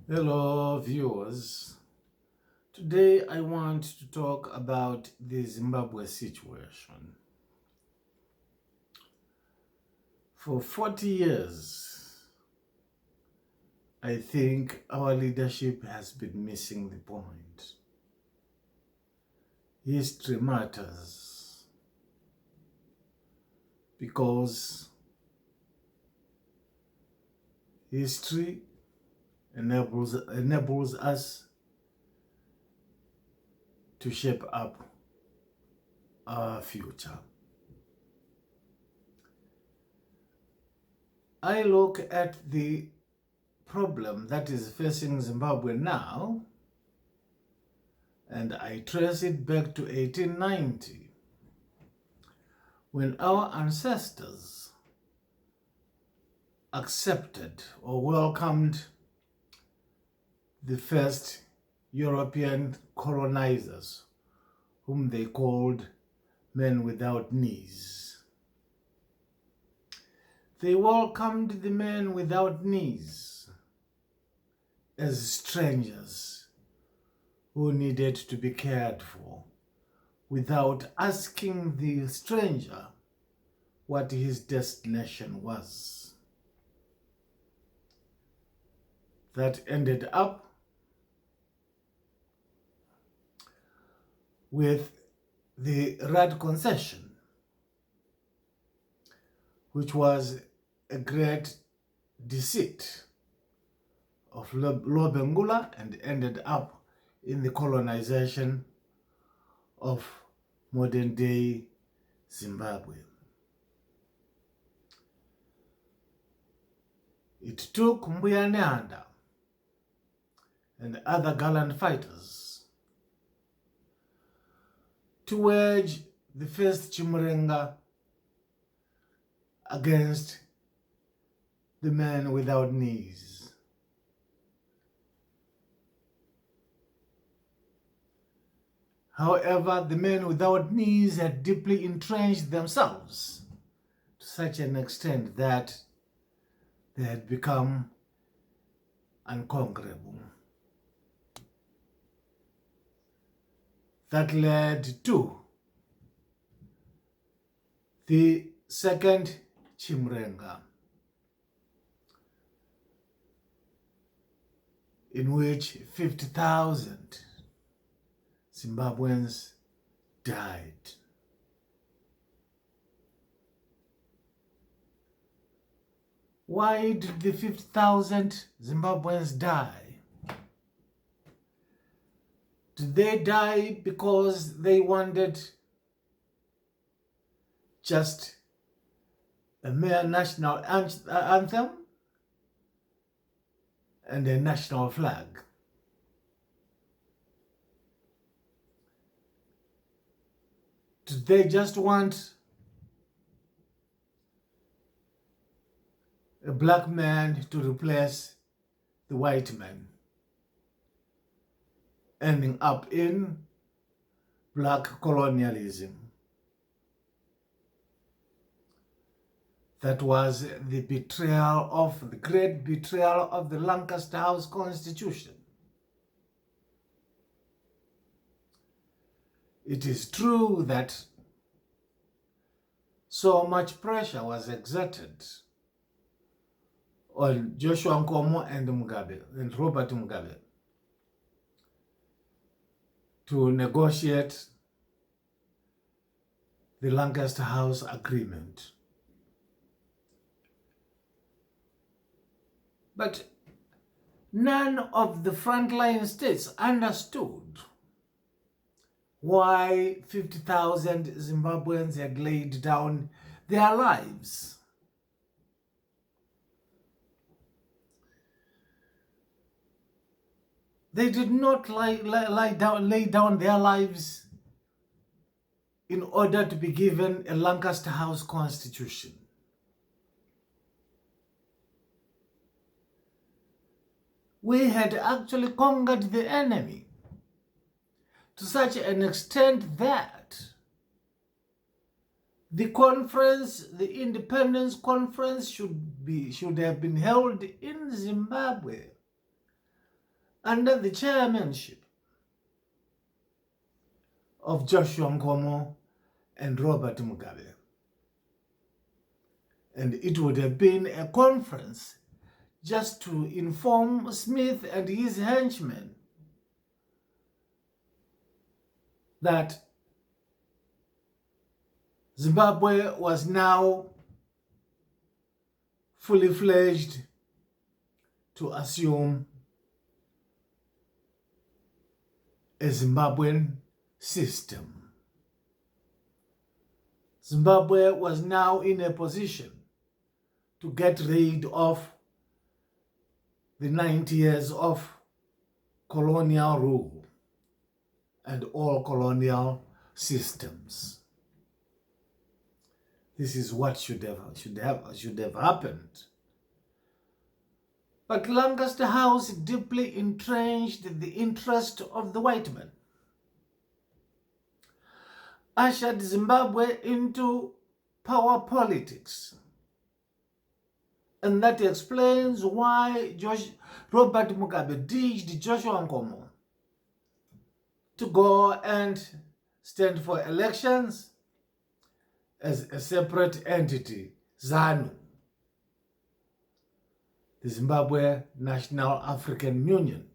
Hello, viewers. Today I want to talk about the Zimbabwe situation. For 40 years, I think our leadership has been missing the point. History matters because history enables us to shape up our future. I look at the problem that is facing Zimbabwe now, and I trace it back to 1890, when our ancestors accepted or welcomed the first European colonizers, whom they called men without knees. They welcomed the men without knees as strangers who needed to be cared for, without asking the stranger what his destination was. That ended up with the Rad Concession, which was a great deceit of Lobengula and ended up in the colonization of modern-day Zimbabwe. It took Mbuya Nyanda and other gallant fighters to wage the first Chimurenga against the men without knees. However, the men without knees had deeply entrenched themselves to such an extent that they had become unconquerable. That led to the second Chimurenga, in which 50,000 Zimbabweans died. Why did the 50,000 Zimbabweans die? Did they die because they wanted just a mere national anthem and a national flag? Did they just want a black man to replace the white man, ending up in black colonialism? That was the great betrayal of the Lancaster House Constitution. It is true that so much pressure was exerted on Joshua Nkomo and Robert Mugabe to negotiate the Lancaster House Agreement. But none of the frontline states understood why 50,000 Zimbabweans had laid down their lives. They did not lay down their lives in order to be given a Lancaster House Constitution. We had actually conquered the enemy to such an extent that the conference, the Independence Conference, should have been held in Zimbabwe under the chairmanship of Joshua Nkomo and Robert Mugabe. And it would have been a conference just to inform Smith and his henchmen that Zimbabwe was now fully fledged to assume a Zimbabwean system. Zimbabwe was now in a position to get rid of the 90 years of colonial rule and all colonial systems. This is what should have happened. But Lancaster House deeply entrenched the interest of the white man, ushered Zimbabwe into power politics. And that explains why Robert Mugabe ditched Joshua Nkomo to go and stand for elections as a separate entity, ZANU, the Zimbabwe National African Union.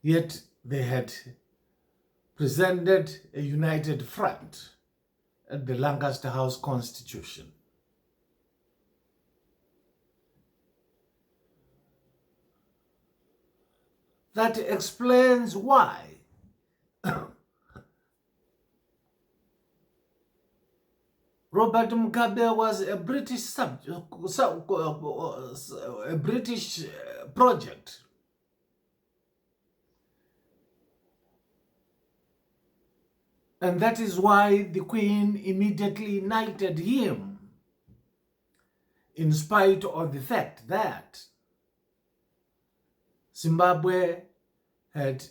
Yet they had presented a united front at the Lancaster House Constitution. That explains why Robert Mugabe was a British project. And that is why the Queen immediately knighted him, in spite of the fact that Zimbabwe had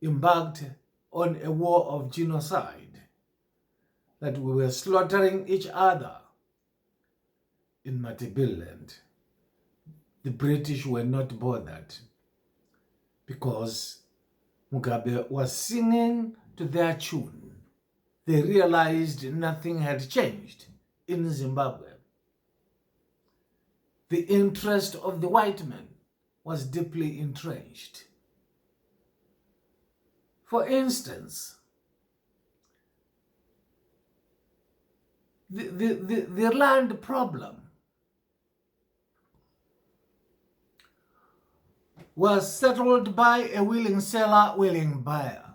embarked on a war of genocide, that we were slaughtering each other in Matabeleland. The British were not bothered because Mugabe was singing to their tune. They realized nothing had changed in Zimbabwe. The interest of the white man was deeply entrenched. For instance, the land problem was settled by a willing seller, willing buyer.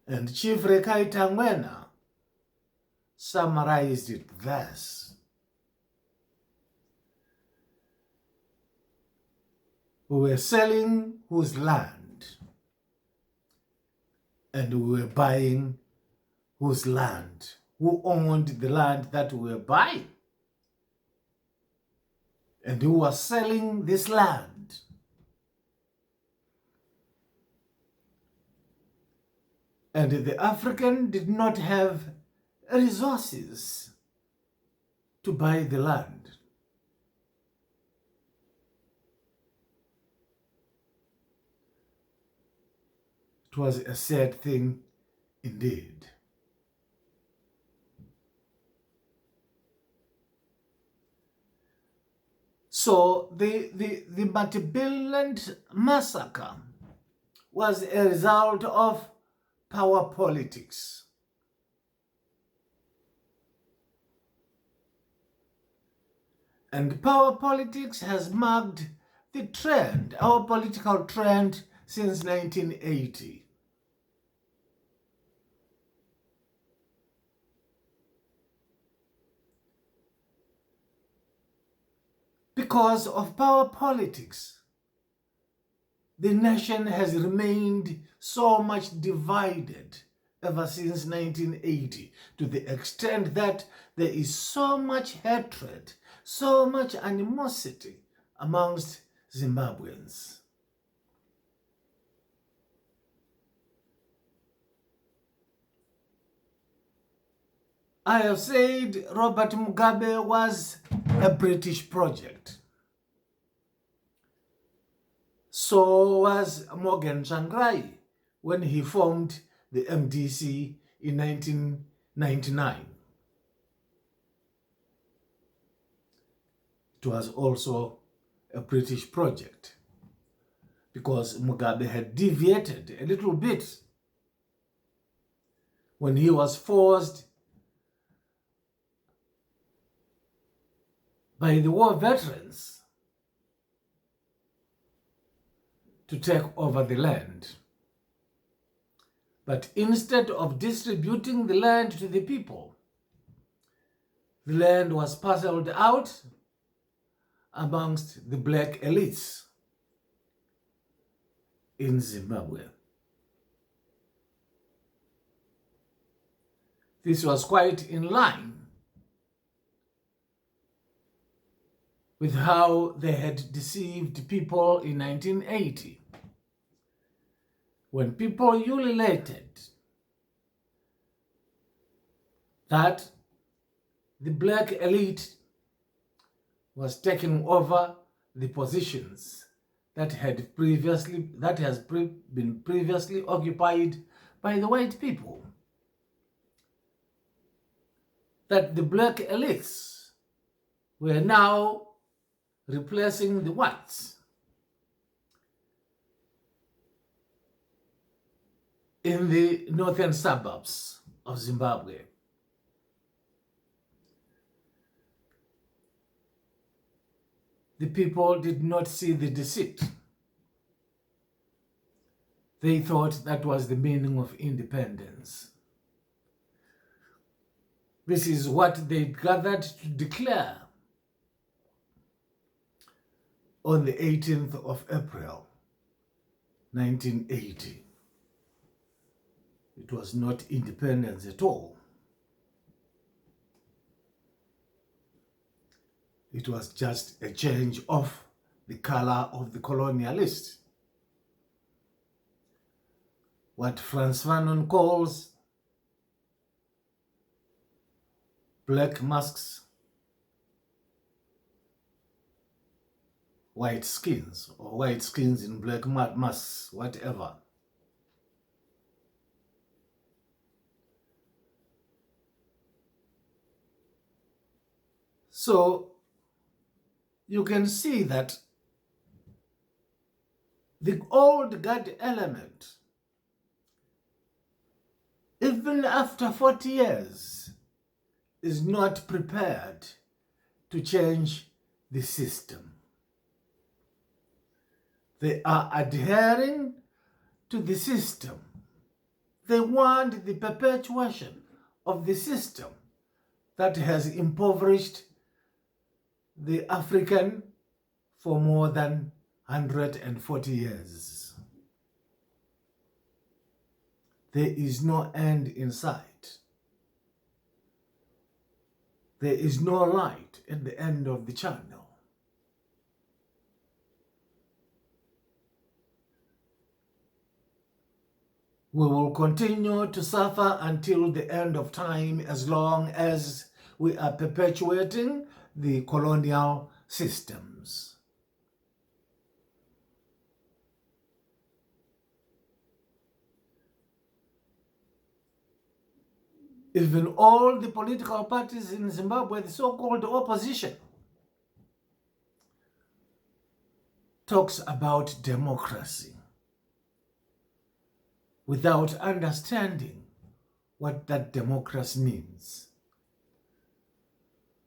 And Chief Rekai Tangwena summarized it thus: we were selling whose land, and we were buying whose land, who owned the land that we were buying, and who was selling this land. And the African did not have resources to buy the land. It was a sad thing indeed. So the Matabeleland massacre was a result of power politics. And power politics has marked the trend, our political trend, since 1980. Because of power politics, the nation has remained so much divided ever since 1980, to the extent that there is so much hatred, so much animosity amongst Zimbabweans. I have said Robert Mugabe was a British project. So was Morgan Tsvangirai when he formed the MDC in 1999. It was also a British project because Mugabe had deviated a little bit when he was forced by the war veterans to take over the land. But instead of distributing the land to the people, the land was parceled out amongst the black elites in Zimbabwe. This was quite in line with how they had deceived people in 1980, when people ululated that the black elite was taking over the positions that been previously occupied by the white people. That the black elites were now replacing the whites in the northern suburbs of Zimbabwe. The people did not see the deceit. They thought that was the meaning of independence. This is what they gathered to declare on the 18th of April, 1980. It was not independence at all. It was just a change of the color of the colonialist. What Frantz Fanon calls black masks, white skins, or white skins in black masks, whatever. So you can see that the old guard element, even after 40 years, is not prepared to change the system. They are adhering to the system. They want the perpetuation of the system that has impoverished the African for more than 140 years. There is no end in sight. There is no light at the end of the channel. We will continue to suffer until the end of time as long as we are perpetuating the colonial systems. Even all the political parties in Zimbabwe, the so-called opposition, talks about democracy without understanding what that democracy means.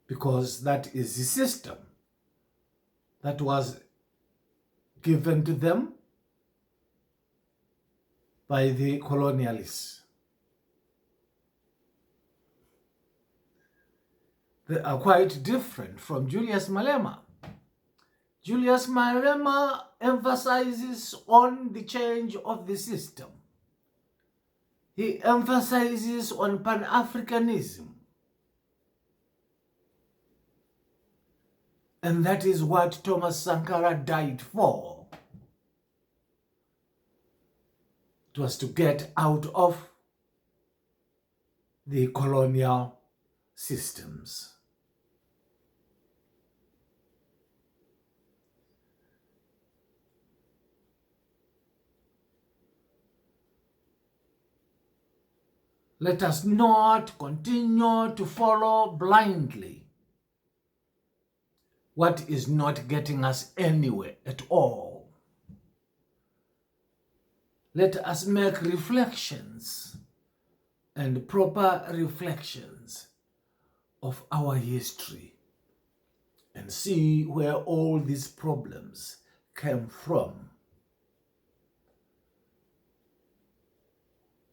Because that is the system that was given to them by the colonialists. They are quite different from Julius Malema. Julius Malema emphasizes on the change of the system. He emphasizes on Pan-Africanism. And that is what Thomas Sankara died for. It was to get out of the colonial systems. Let us not continue to follow blindly what is not getting us anywhere at all. Let us make reflections and proper reflections of our history and see where all these problems came from.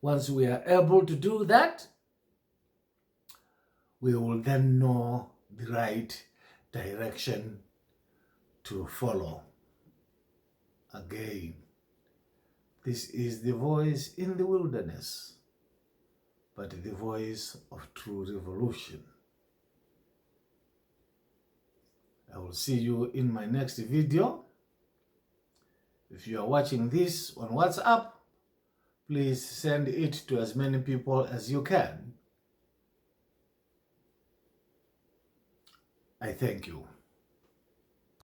Once we are able to do that, we will then know the right direction to follow. Again, this is the voice in the wilderness, but the voice of true revolution. I will see you in my next video. If you are watching this on WhatsApp, please send it to as many people as you can. I thank you.